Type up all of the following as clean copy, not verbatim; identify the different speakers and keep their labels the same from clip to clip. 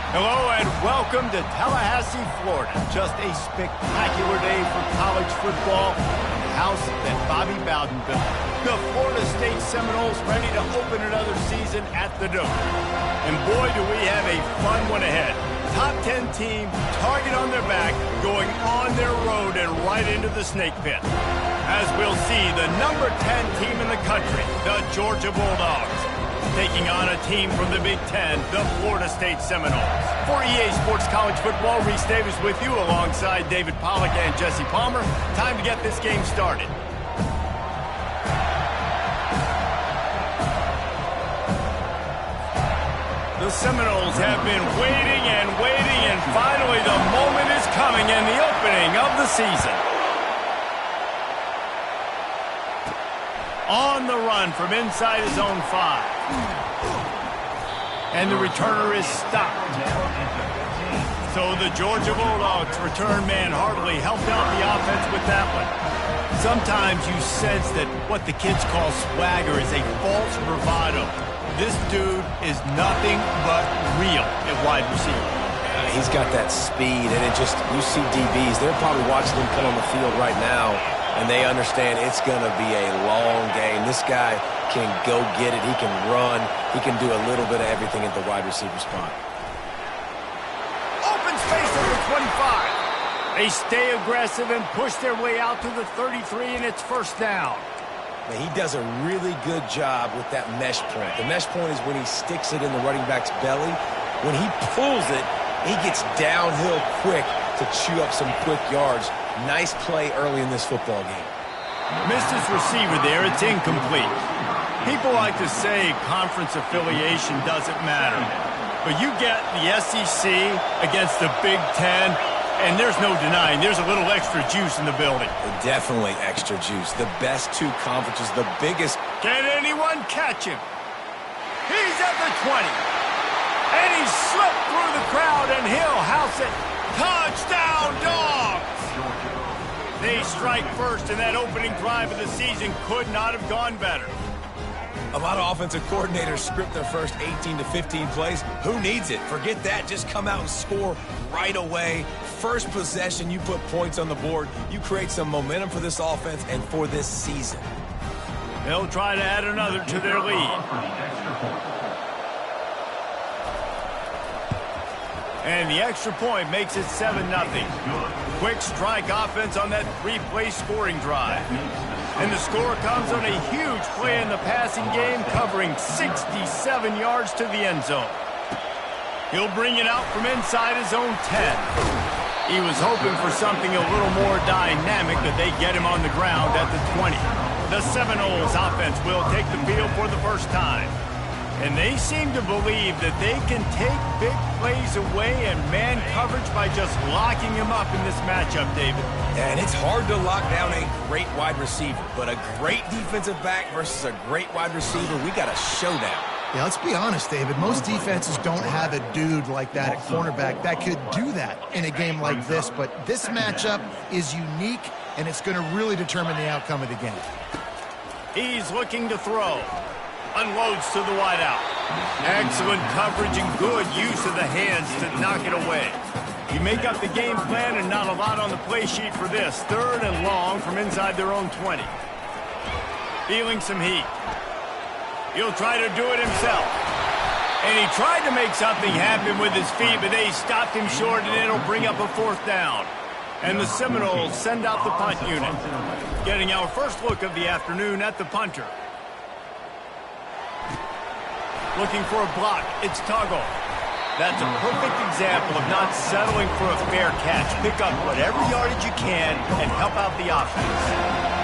Speaker 1: Hello and welcome to Tallahassee, Florida. Just a spectacular day for college football in the house that Bobby Bowden built. The Florida State Seminoles ready to open another season at the Dome. And boy, do we have a fun one ahead. Top 10 team, target on their back, going on their road and right into the snake pit. As we'll see, the number 10 team in the country, the Georgia Bulldogs, taking on a team from the Big Ten, the Florida State Seminoles. For EA Sports College Football, Reese Davis with you alongside David Pollack and Jesse Palmer. Time to get this game started. The Seminoles have been waiting, and finally the moment is coming and the opening of the season. On the run from inside his own 5. And the returner is stopped. So the Georgia Bulldogs return man hardly helped out the offense with that one. Sometimes you sense that what the kids call swagger is a false bravado. This dude is nothing but real at wide receiver.
Speaker 2: He's got that speed, and you see DBs, they're probably watching him come on the field right now, and they understand it's going to be a long game. This guy can go get it. He can run. He can do a little bit of everything at the wide receiver spot.
Speaker 1: Open space at the 25. They stay aggressive and push their way out to the 33, and it's first down.
Speaker 2: Now, he does a really good job with that mesh point. The mesh point is when he sticks it in the running back's belly. When he pulls it, he gets downhill quick to chew up some quick yards. Nice play early in this football game.
Speaker 1: Missed his receiver there. It's incomplete. People like to say conference affiliation doesn't matter. But you get the SEC against the Big Ten, and there's no denying there's a little extra juice in the building.
Speaker 2: Definitely extra juice. The best two conferences, the biggest.
Speaker 1: Can anyone catch him? He's at the 20. And he slipped through the crowd, and he'll house it. Touchdown, Dogs! They strike first, and that opening drive of the season could not have gone better.
Speaker 2: A lot of offensive coordinators script their first 18 to 15 plays. Who needs it? Forget that. Just come out and score right away. First possession, you put points on the board. You create some momentum for this offense and for this season.
Speaker 1: They'll try to add another to their lead. And the extra point makes it 7-0. Quick strike offense on that 3-play scoring drive. And the score comes on a huge play in the passing game, covering 67 yards to the end zone. He'll bring it out from inside his own 10. He was hoping for something a little more dynamic, but they get him on the ground at the 20. The Seminoles offense will take the field for the first time. And they seem to believe that they can take big plays away and man coverage by just locking him up in this matchup, David.
Speaker 2: And it's hard to lock down a great wide receiver, but a great defensive back versus a great wide receiver, we got a showdown.
Speaker 3: Yeah, let's be honest, David. Most defenses don't have a dude like that at cornerback that could do that in a game like this, but this matchup is unique, and it's going to really determine the outcome of the game.
Speaker 1: He's looking to throw. Unloads to the wideout. Excellent coverage and good use of the hands to knock it away. You make up the game plan and not a lot on the play sheet for this. 3rd and long from inside their own 20. Feeling some heat. He'll try to do it himself. And he tried to make something happen with his feet, but they stopped him short, and it'll bring up a 4th down. And the Seminoles send out the punt unit. Getting our first look of the afternoon at the punter. Looking for a block. It's Tuggle. That's a perfect example of not settling for a fair catch. Pick up whatever yardage you can and help out the offense.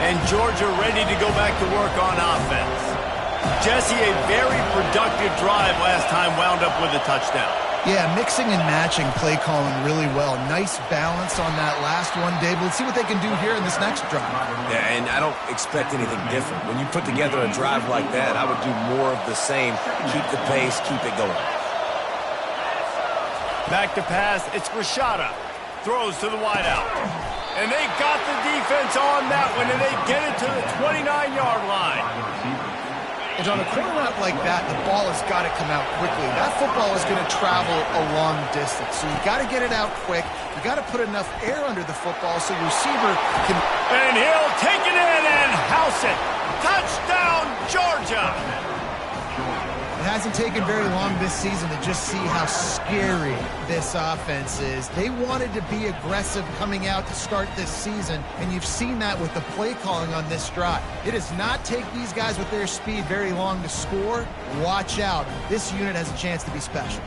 Speaker 1: And Georgia ready to go back to work on offense. Jesse, a very productive drive last time, wound up with a touchdown.
Speaker 3: Yeah, mixing and matching play calling really well. Nice balance on that last one, Dave. Let's see what they can do here in this next drive.
Speaker 2: Yeah, and I don't expect anything different. When you put together a drive like that, I would do more of the same. Keep the pace, keep it going.
Speaker 1: Back to pass, it's Rashada. Throws to the wideout. And they got the defense on that one, and they get it to the 29-yard line.
Speaker 3: And on a corner route like that, the ball has got to come out quickly. That football is going to travel a long distance, so you got to get it out quick. You got to put enough air under the football so your receiver can...
Speaker 1: And he'll take it in and house it. Touchdown, Georgia!
Speaker 3: It hasn't taken very long this season to just see how scary this offense is. They wanted to be aggressive coming out to start this season, and you've seen that with the play calling on this drive. It does not take these guys with their speed very long to score. Watch out. This unit has a chance to be special.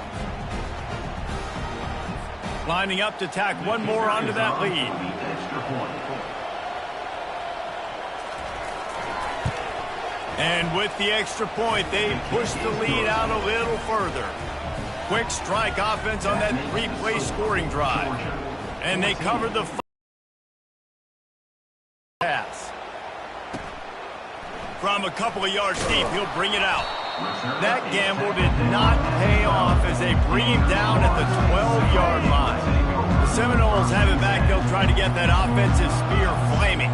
Speaker 1: Lining up to tack one more onto that lead. And with the extra point, they push the lead out a little further. Quick strike offense on that three-play scoring drive. And they cover the pass. From a couple of yards deep, he'll bring it out. That gamble did not pay off as they bring him down at the 12-yard line. The Seminoles have it back. They'll try to get that offensive spear flaming.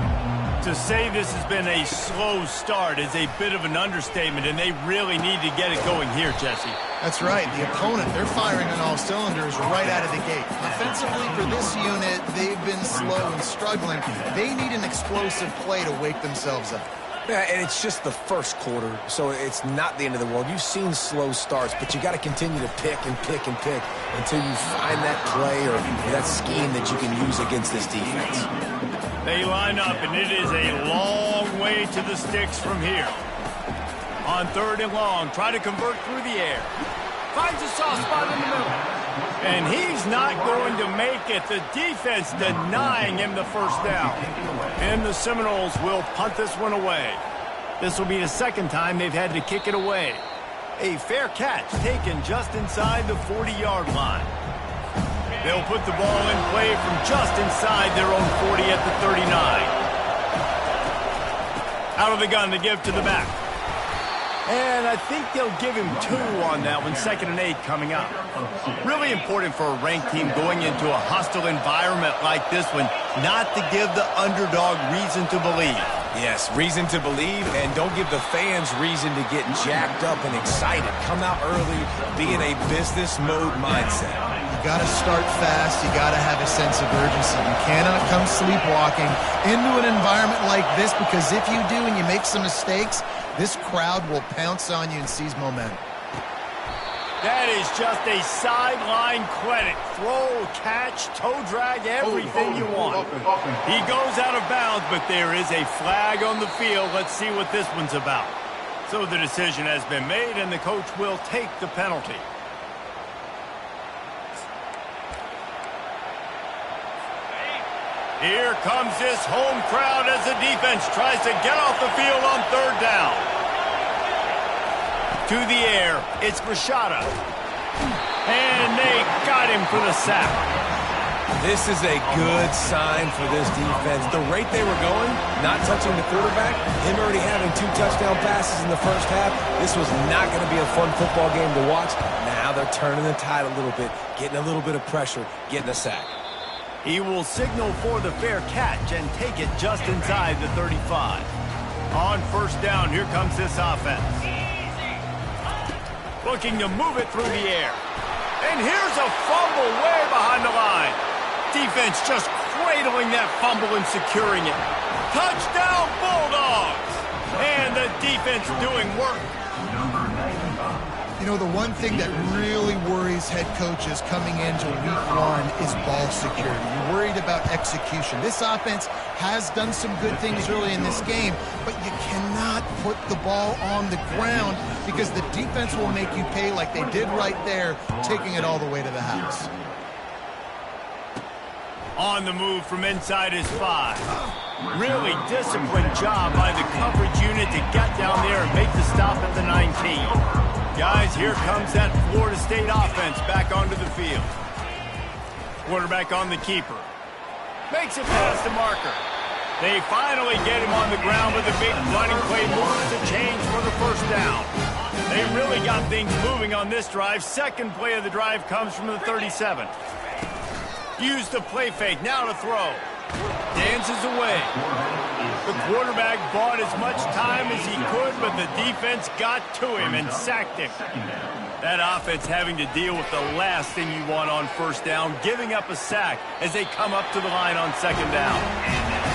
Speaker 1: To say this has been a slow start is a bit of an understatement, and they really need to get it going here, Jesse.
Speaker 3: That's right. The opponent, they're firing on all cylinders right out of the gate. Offensively, for this unit, they've been slow and struggling. They need an explosive play to wake themselves up.
Speaker 2: Yeah, and it's just the first quarter, so it's not the end of the world. You've seen slow starts, but you got to continue to pick and pick and pick until you find that play or that scheme that you can use against this defense.
Speaker 1: They line up, and it is a long way to the sticks from here. On 3rd and long, try to convert through the air. Finds a soft spot in the middle. And he's not going to make it. The defense denying him the first down. And the Seminoles will punt this one away. This will be the second time they've had to kick it away. A fair catch taken just inside the 40-yard line. They'll put the ball in play from just inside their own 40 at the 39. Out of the gun to give to the back. And I think they'll give him 2 on that one, 2nd and 8 coming up. Really important for a ranked team going into a hostile environment like this one, not to give the underdog reason to believe.
Speaker 2: Yes, reason to believe, and don't give the fans reason to get jacked up and excited. Come out early, be in a business mode mindset.
Speaker 3: You got to start fast. You got to have a sense of urgency. You cannot come sleepwalking into an environment like this, because if you do and you make some mistakes, this crowd will pounce on you and seize momentum.
Speaker 1: That is just a sideline credit. Throw, catch, toe drag, everything you want. He goes out of bounds, but there is a flag on the field. Let's see what this one's about. So the decision has been made, and the coach will take the penalty. Here comes this home crowd as the defense tries to get off the field on 3rd down. To the air, it's Rashada. And they got him for the sack.
Speaker 2: This is a good sign for this defense. The rate they were going, not touching the quarterback, him already having 2 touchdown passes in the first half, this was not going to be a fun football game to watch. Now they're turning the tide a little bit, getting a little bit of pressure, getting a sack.
Speaker 1: He will signal for the fair catch and take it just inside the 35. On 1st down, here comes this offense. Looking to move it through the air. And here's a fumble way behind the line. Defense just cradling that fumble and securing it. Touchdown, Bulldogs! And the defense doing work.
Speaker 3: You know, the one thing that really worries head coaches coming into week 1 is ball security. You're worried about execution. This offense has done some good things early in this game, but you cannot put the ball on the ground because the defense will make you pay like they did right there, taking it all the way to the house.
Speaker 1: On the move from inside his 5. Really disciplined job by the coverage unit to get down there and make the stop at the 19. Guys, here comes that Florida State offense back onto the field. Quarterback on the keeper. Makes it past the marker. They finally get him on the ground with a big running play moves to change for the 1st down. They really got things moving on this drive. 2nd play of the drive comes from the 37. Use the play fake, now to throw. Dances away. The quarterback bought as much time as he could, but the defense got to him and sacked him. That offense having to deal with the last thing you want on first down, giving up a sack as they come up to the line on second down.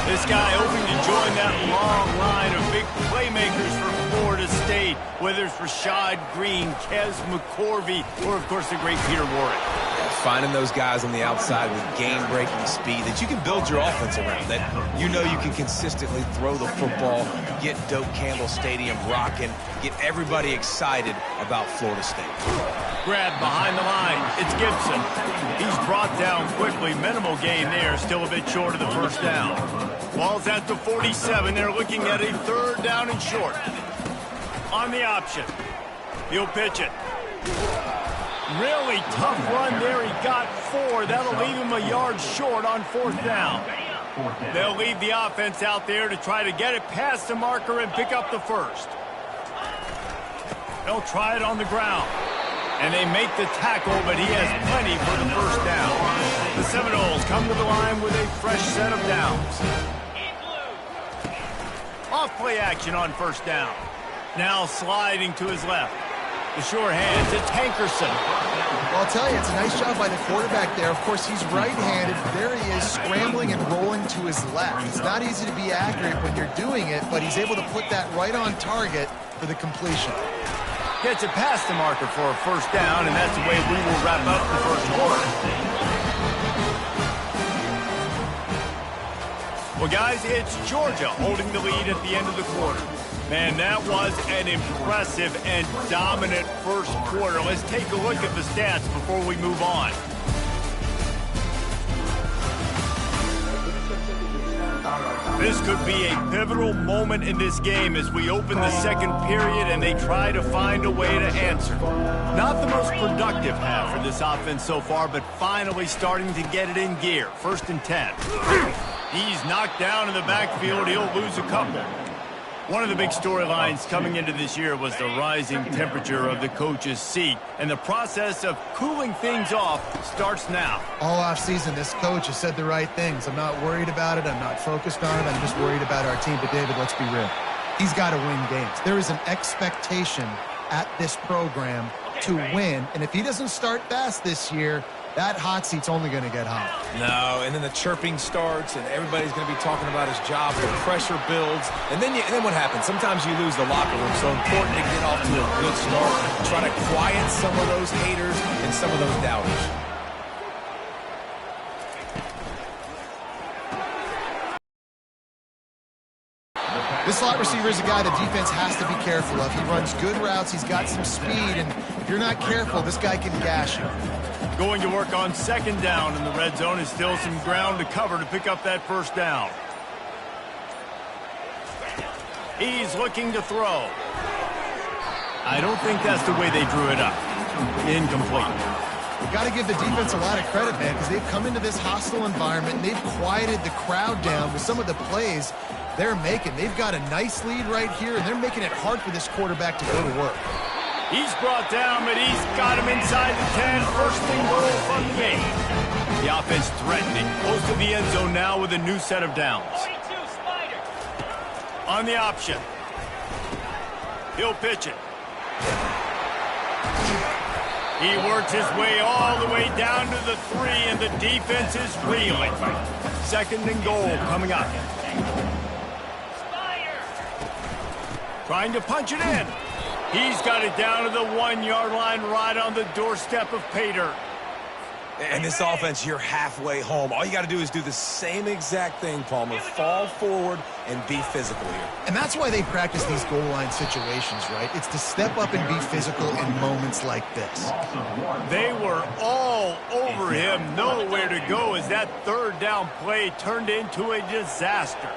Speaker 1: This guy hoping to join that long line of big playmakers for Florida State, whether it's Rashad Green, Kez McCorvey, or, of course, the great Peter Warrick.
Speaker 2: Finding those guys on the outside with game-breaking speed that you can build your offense around, that you know you can consistently throw the football, get Doak Campbell Stadium rocking, get everybody excited about Florida State.
Speaker 1: Grab behind the line. It's Gibson. He's brought down quickly. Minimal gain there. Still a bit short of the first down. Ball's at the 47. They're looking at a third down and short. On the option. He'll pitch it. Really tough run there. He got 4. That'll leave him a yard short on fourth down. They'll leave the offense out there to try to get it past the marker and pick up the first. They'll try it on the ground. And they make the tackle, but he has plenty for the first down. The Seminoles come to the line with a fresh set of downs. Off play action on first down. Now sliding to his left. The sure hands, it's Hankerson.
Speaker 3: Well, I'll tell you, it's a nice job by the quarterback there. Of course, he's right-handed. There he is, scrambling and rolling to his left. It's not easy to be accurate when you're doing it, but he's able to put that right on target for the completion.
Speaker 1: Gets it past the marker for a first down, and that's the way we will wrap up the first quarter. Well, guys, it's Georgia holding the lead at the end of the quarter. Man, that was an impressive and dominant first quarter. Let's take a look at the stats before we move on. This could be a pivotal moment in this game as we open the second period and they try to find a way to answer. Not the most productive half for this offense so far, but finally starting to get it in gear. 1st and 10. He's knocked down in the backfield. He'll lose a couple. One of the big storylines coming into this year was the rising temperature of the coach's seat, and the process of cooling things off starts now.
Speaker 3: All offseason, this coach has said the right things. I'm not worried about it. I'm not focused on it. I'm just worried about our team. But, David, let's be real. He's got to win games. There is an expectation at this program to win, and if he doesn't start fast this year, that hot seat's only going to get hot.
Speaker 2: No, and then the chirping starts, and everybody's going to be talking about his job. The pressure builds, and then what happens? Sometimes you lose the locker room. So important to get off to a good start. Try to quiet some of those haters and some of those doubters.
Speaker 3: This slot receiver is a guy the defense has to be careful of. He runs good routes. He's got some speed, and if you're not careful, this guy can gash you.
Speaker 1: Going to work on second down in the red zone is still some ground to cover to pick up that first down. He's looking to throw. I don't think that's the way they drew it up. Incomplete.
Speaker 3: We've got to give the defense a lot of credit, man, because they've come into this hostile environment, and they've quieted the crowd down with some of the plays they're making. They've got a nice lead right here, and they're making it hard for this quarterback to go to work.
Speaker 1: He's brought down, but he's got him inside the 10. First and goal from the game. The offense threatening. Close to the end zone now with a new set of downs. On the option. He'll pitch it. He works his way all the way down to the 3, and the defense is reeling. 2nd and goal coming up. Trying to punch it in. He's got it down to the 1-yard line right on the doorstep of Pater.
Speaker 2: And this offense, you're halfway home. All you got to do is do the same exact thing, Palmer. Fall forward and be physical here.
Speaker 3: And that's why they practice these goal line situations, right? It's to step up and be physical in moments like this.
Speaker 1: They were all over him. Nowhere to go as that third down play turned into a disaster.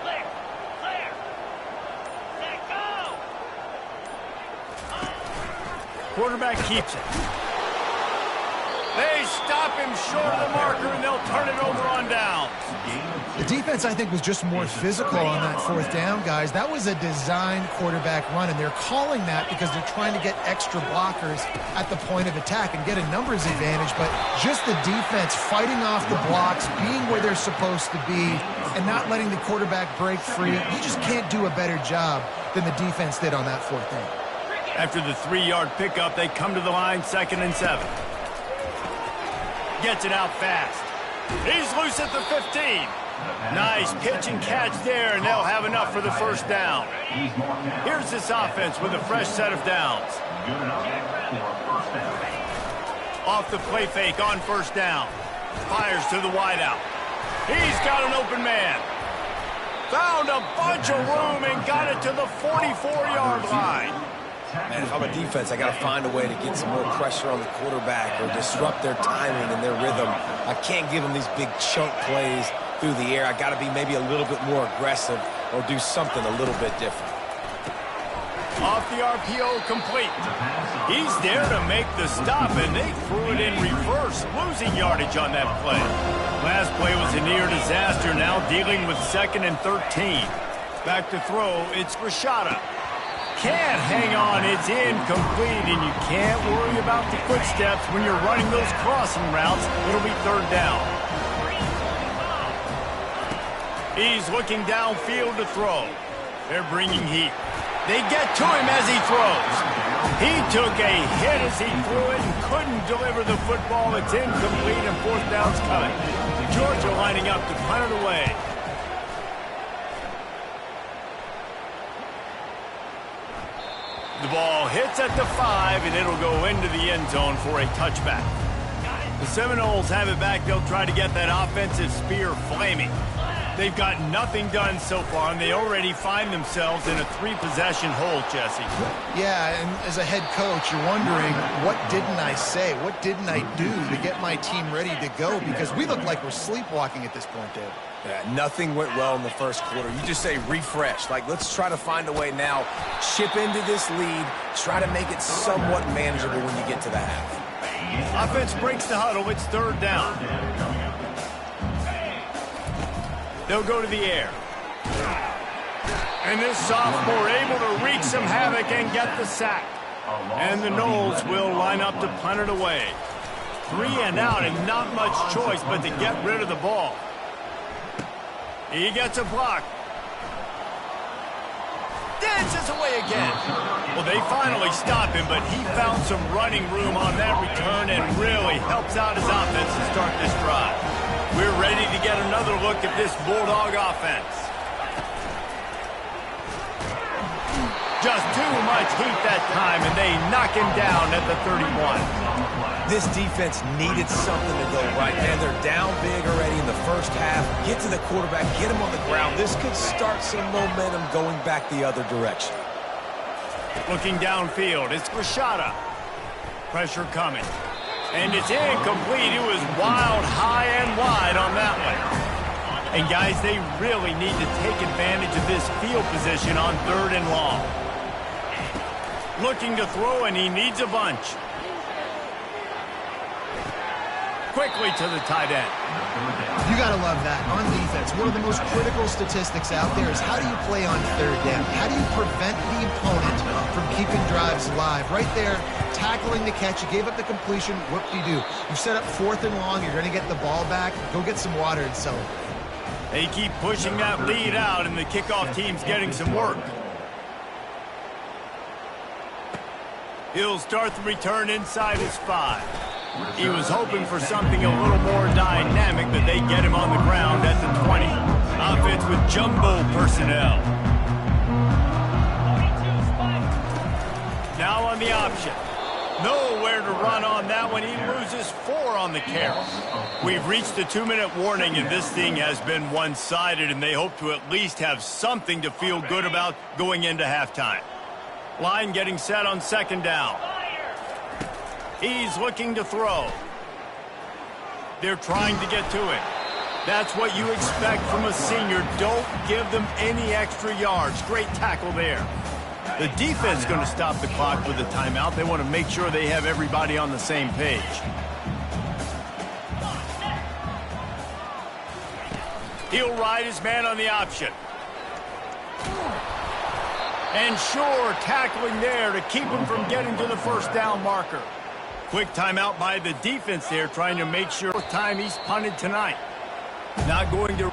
Speaker 1: Quarterback keeps it. They stop him short of the marker, and they'll turn it over on downs.
Speaker 3: The defense, I think, was just more physical on that fourth down, guys. That was a designed quarterback run, and they're calling that because they're trying to get extra blockers at the point of attack and get a numbers advantage, but just the defense fighting off the blocks, being where they're supposed to be, and not letting the quarterback break free. You just can't do a better job than the defense did on that fourth down.
Speaker 1: After the 3-yard pickup, they come to the line, 2nd and 7. Gets it out fast. He's loose at the 15. Nice pitch and catch there, and they'll have enough for the first down. Here's this offense with a fresh set of downs. Off the play fake on first down. Fires to the wideout. He's got an open man. Found a bunch of room and got it to the 44-yard line.
Speaker 2: Man, if I'm a defense, I got to find a way to get some more pressure on the quarterback or disrupt their timing and their rhythm. I can't give them these big chunk plays through the air. I got to be maybe a little bit more aggressive or do something a little bit different.
Speaker 1: Off the RPO, complete. He's there to make the stop, and they threw it in reverse, losing yardage on that play. Last play was a near disaster, now dealing with 2nd and 13. Back to throw, it's Rashada. Can't hang on, it's incomplete, and you can't worry about the footsteps when you're running those crossing routes. It'll be 3rd down. He's looking downfield to throw. They're bringing heat. They get to him as he throws. He took a hit as he threw it and couldn't deliver the football. It's incomplete, and 4th down's coming. Georgia lining up to punt it away. The ball hits at the 5, and it'll go into the end zone for a touchback. The Seminoles have it back. They'll try to get that offensive spear flaming. They've got nothing done so far, and they already find themselves in a 3-possession hole, Jesse.
Speaker 3: Yeah, and as a head coach, you're wondering, what didn't I say? What didn't I do to get my team ready to go? Because we look like we're sleepwalking at this point, Dave.
Speaker 2: Yeah, nothing went well in the first quarter. You just say refresh. Like, let's try to find a way now. Chip into this lead. Try to make it somewhat manageable when you get to the half.
Speaker 1: Offense breaks the huddle. It's 3rd down. They'll go to the air. And this sophomore able to wreak some havoc and get the sack. And the Noles will line up to punt it away. 3 and out, and not much choice but to get rid of the ball. He gets a block. Dances away again. Well, they finally stop him, but he found some running room on that return and really helps out his offense to start this drive. We're ready to get another look at this Bulldog offense. Just too much heat that time, and they knock him down at the 31.
Speaker 2: This defense needed something to go right, man. They're down big already in the first half. Get to the quarterback, get him on the ground. This could start some momentum going back the other direction.
Speaker 1: Looking downfield, it's Rashada. Pressure coming. And it's incomplete. It was wild, high and wide on that one. And guys, they really need to take advantage of this field position on 3rd and long. Looking to throw, and he needs a bunch. Quickly to the tight end.
Speaker 3: You got to love that. On defense, one of the most critical statistics out there is how do you play on 3rd down? How do you prevent the opponent from keeping drives alive? Right there, tackling the catch. You gave up the completion. What do? You set up 4th and long. You're going to get the ball back. Go get some water and celebrate.
Speaker 1: They keep pushing that lead out, and the kickoff team's getting some work. He'll start the return inside his 5. He was hoping for something a little more dynamic, but they get him on the ground at the 20. Offense with jumbo personnel. Now on the option. Nowhere to run on that one. He loses 4 on the carry. We've reached the 2-minute warning, and this thing has been one-sided, and they hope to at least have something to feel good about going into halftime. Line getting set on 2nd down. He's looking to throw. They're trying to get to it. That's what you expect from a senior. Don't give them any extra yards. Great tackle there. The defense is going to stop the clock with a timeout. They want to make sure they have everybody on the same page. He'll ride his man on the option. And sure, tackling there to keep him from getting to the first down marker. Quick timeout by the defense there, trying to make sure time he's punted tonight. Not going to...